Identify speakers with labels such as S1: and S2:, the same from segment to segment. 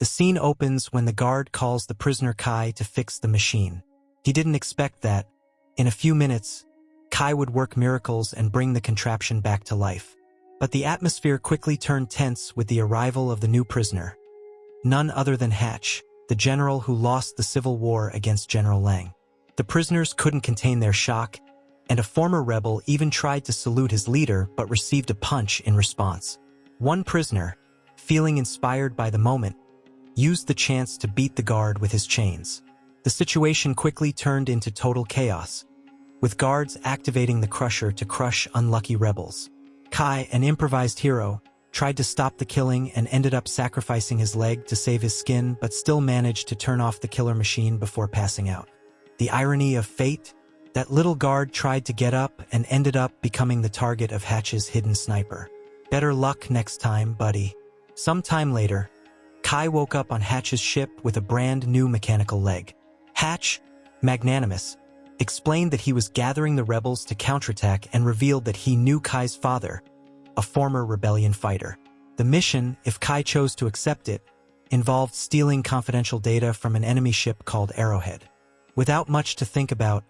S1: The scene opens when the guard calls the prisoner Kai to fix the machine. He didn't expect that, in a few minutes, Kai would work miracles and bring the contraption back to life. But the atmosphere quickly turned tense with the arrival of the new prisoner. None other than Hatch, the general who lost the civil war against General Lang. The prisoners couldn't contain their shock, and a former rebel even tried to salute his leader but received a punch in response. One prisoner, feeling inspired by the moment, used the chance to beat the guard with his chains. The situation quickly turned into total chaos, with guards activating the crusher to crush unlucky rebels. Kai, an improvised hero, tried to stop the killing and ended up sacrificing his leg to save his skin but still managed to turn off the killer machine before passing out. The irony of fate? That little guard tried to get up and ended up becoming the target of Hatch's hidden sniper. Better luck next time, buddy. Some time later, Kai woke up on Hatch's ship with a brand new mechanical leg. Hatch, magnanimous, explained that he was gathering the rebels to counterattack and revealed that he knew Kai's father, a former rebellion fighter. The mission, if Kai chose to accept it, involved stealing confidential data from an enemy ship called Arrowhead. Without much to think about,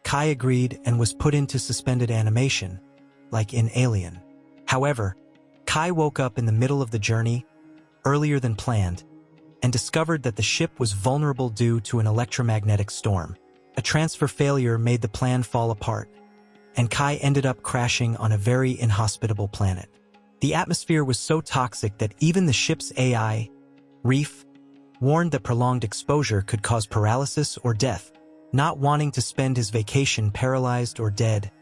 S1: Kai agreed and was put into suspended animation, like in Alien. However, Kai woke up in the middle of the journey, earlier than planned, and discovered that the ship was vulnerable due to an electromagnetic storm. A transfer failure made the plan fall apart, and Kai ended up crashing on a very inhospitable planet. The atmosphere was so toxic that even the ship's AI, Reef, warned that prolonged exposure could cause paralysis or death. Not wanting to spend his vacation paralyzed or dead,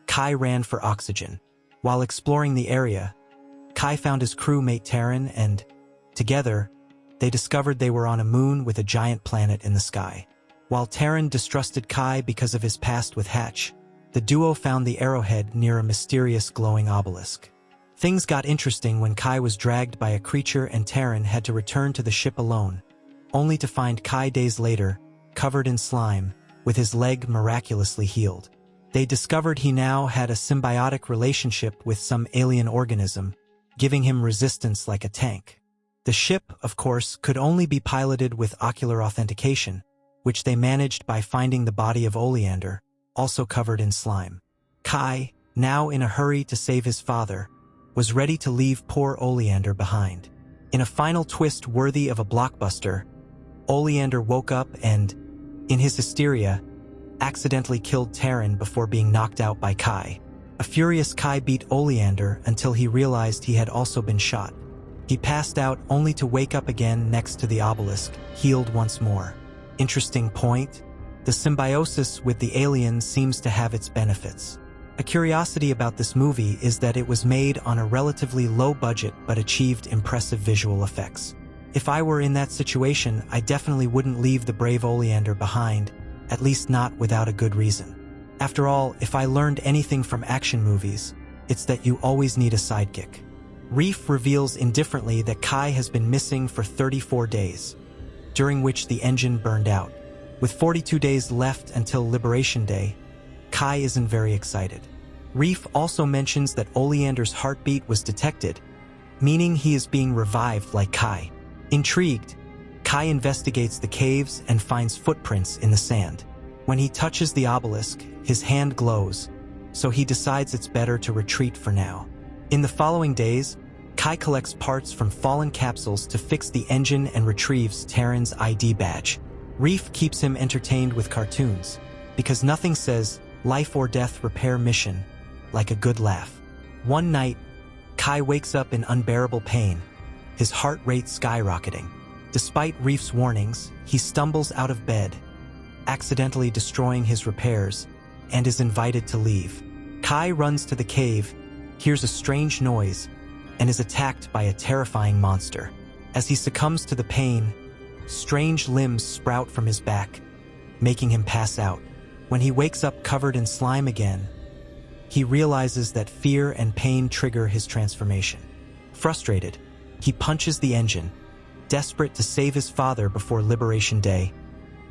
S1: Kai ran for oxygen. While exploring the area, Kai found his crewmate Taran and, together, they discovered they were on a moon with a giant planet in the sky. While Taran distrusted Kai because of his past with Hatch, the duo found the Arrowhead near a mysterious glowing obelisk. Things got interesting when Kai was dragged by a creature and Taran had to return to the ship alone, only to find Kai days later, covered in slime, with his leg miraculously healed. They discovered he now had a symbiotic relationship with some alien organism, giving him resistance like a tank. The ship, of course, could only be piloted with ocular authentication, which they managed by finding the body of Oleander, also covered in slime. Kai, now in a hurry to save his father, was ready to leave poor Oleander behind. In a final twist worthy of a blockbuster, Oleander woke up and, in his hysteria, accidentally killed Taran before being knocked out by Kai. A furious Kai beat Oleander until he realized he had also been shot. He passed out only to wake up again next to the obelisk, healed once more. Interesting point. The symbiosis with the alien seems to have its benefits. A curiosity about this movie is that it was made on a relatively low budget but achieved impressive visual effects. If I were in that situation, I definitely wouldn't leave the brave Oleander behind, at least not without a good reason. After all, if I learned anything from action movies, it's that you always need a sidekick. Reef reveals indifferently that Kai has been missing for 34 days, during which the engine burned out. With 42 days left until Liberation Day, Kai isn't very excited. Reef also mentions that Oleander's heartbeat was detected, meaning he is being revived like Kai. Intrigued, Kai investigates the caves and finds footprints in the sand. When he touches the obelisk, his hand glows, so he decides it's better to retreat for now. In the following days, Kai collects parts from fallen capsules to fix the engine and retrieves Taran's ID badge. Reef keeps him entertained with cartoons, because nothing says life or death repair mission like a good laugh. One night, Kai wakes up in unbearable pain, his heart rate skyrocketing. Despite Reef's warnings, he stumbles out of bed, accidentally destroying his repairs, and is invited to leave. Kai runs to the cave, hears a strange noise, and is attacked by a terrifying monster. As he succumbs to the pain, strange limbs sprout from his back, making him pass out. When he wakes up covered in slime again, he realizes that fear and pain trigger his transformation. Frustrated, he punches the engine, desperate to save his father before Liberation Day,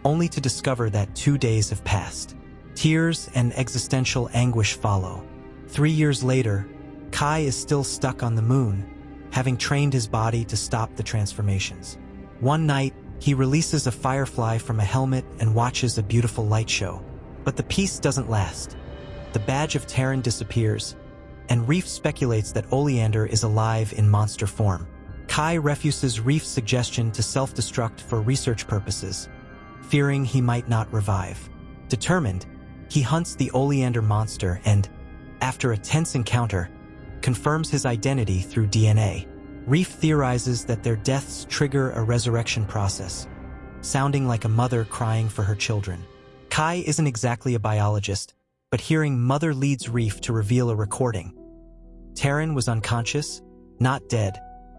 S1: only to discover that 2 days have passed. Tears and existential anguish follow. 3 years later, Kai is still stuck on the moon, having trained his body to stop the transformations. One night, he releases a firefly from a helmet and watches a beautiful light show. But the peace doesn't last. The badge of Taran disappears, and Reef speculates that Oleander is alive in monster form. Kai refuses Reef's suggestion to self-destruct for research purposes, fearing he might not revive. Determined, he hunts the Oleander monster and, after a tense encounter, confirms his identity through DNA. Reef theorizes that their deaths trigger a resurrection process, sounding like a mother crying for her children. Kai isn't exactly a biologist, but hearing Mother leads Reef to reveal a recording. Taran was unconscious, not dead,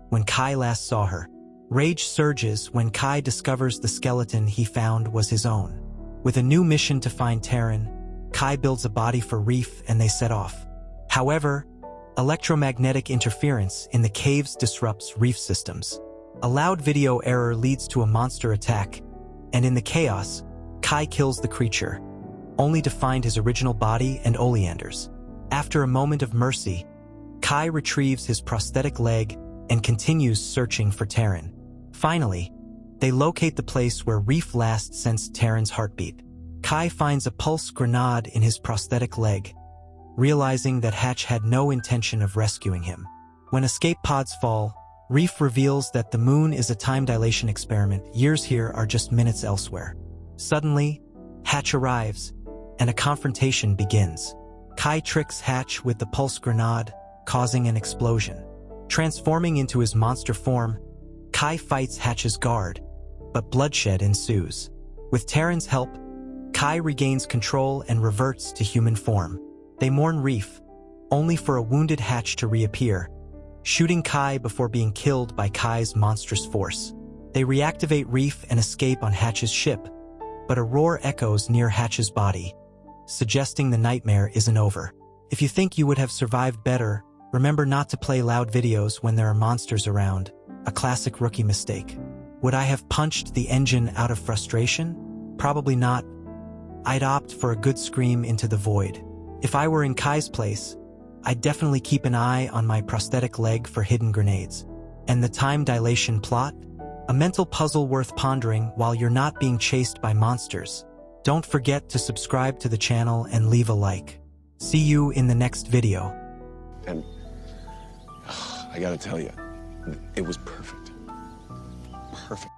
S1: when Kai last saw her. Rage surges when Kai discovers the skeleton he found was his own. With a new mission to find Taran, Kai builds a body for Reef and they set off. However, electromagnetic interference in the caves disrupts Reef systems. A loud video error leads to a monster attack, and in the chaos, Kai kills the creature, only to find his original body and Oleander's. After a moment of mercy, Kai retrieves his prosthetic leg and continues searching for Taran. Finally, they locate the place where Reef last sensed Taran's heartbeat. Kai finds a pulse grenade in his prosthetic leg, realizing that Hatch had no intention of rescuing him. When escape pods fall, Reef reveals that the moon is a time dilation experiment. Years here are just minutes elsewhere. Suddenly, Hatch arrives, and a confrontation begins. Kai tricks Hatch with the pulse grenade, causing an explosion. Transforming into his monster form, Kai fights Hatch's guard, but bloodshed ensues. With Taran's help, Kai regains control and reverts to human form. They mourn Reef, only for a wounded Hatch to reappear, shooting Kai before being killed by Kai's monstrous force. They reactivate Reef and escape on Hatch's ship, but a roar echoes near Hatch's body, suggesting the nightmare isn't over. If you think you would have survived better, remember not to play loud videos when there are monsters around, a classic rookie mistake. Would I have punched the engine out of frustration? Probably not. I'd opt for a good scream into the void. If I were in Kai's place, I'd definitely keep an eye on my prosthetic leg for hidden grenades. And the time dilation plot? A mental puzzle worth pondering while you're not being chased by monsters. Don't forget to subscribe to the channel and leave a like. See you in the next video.
S2: And I gotta tell you, it was perfect. Perfect.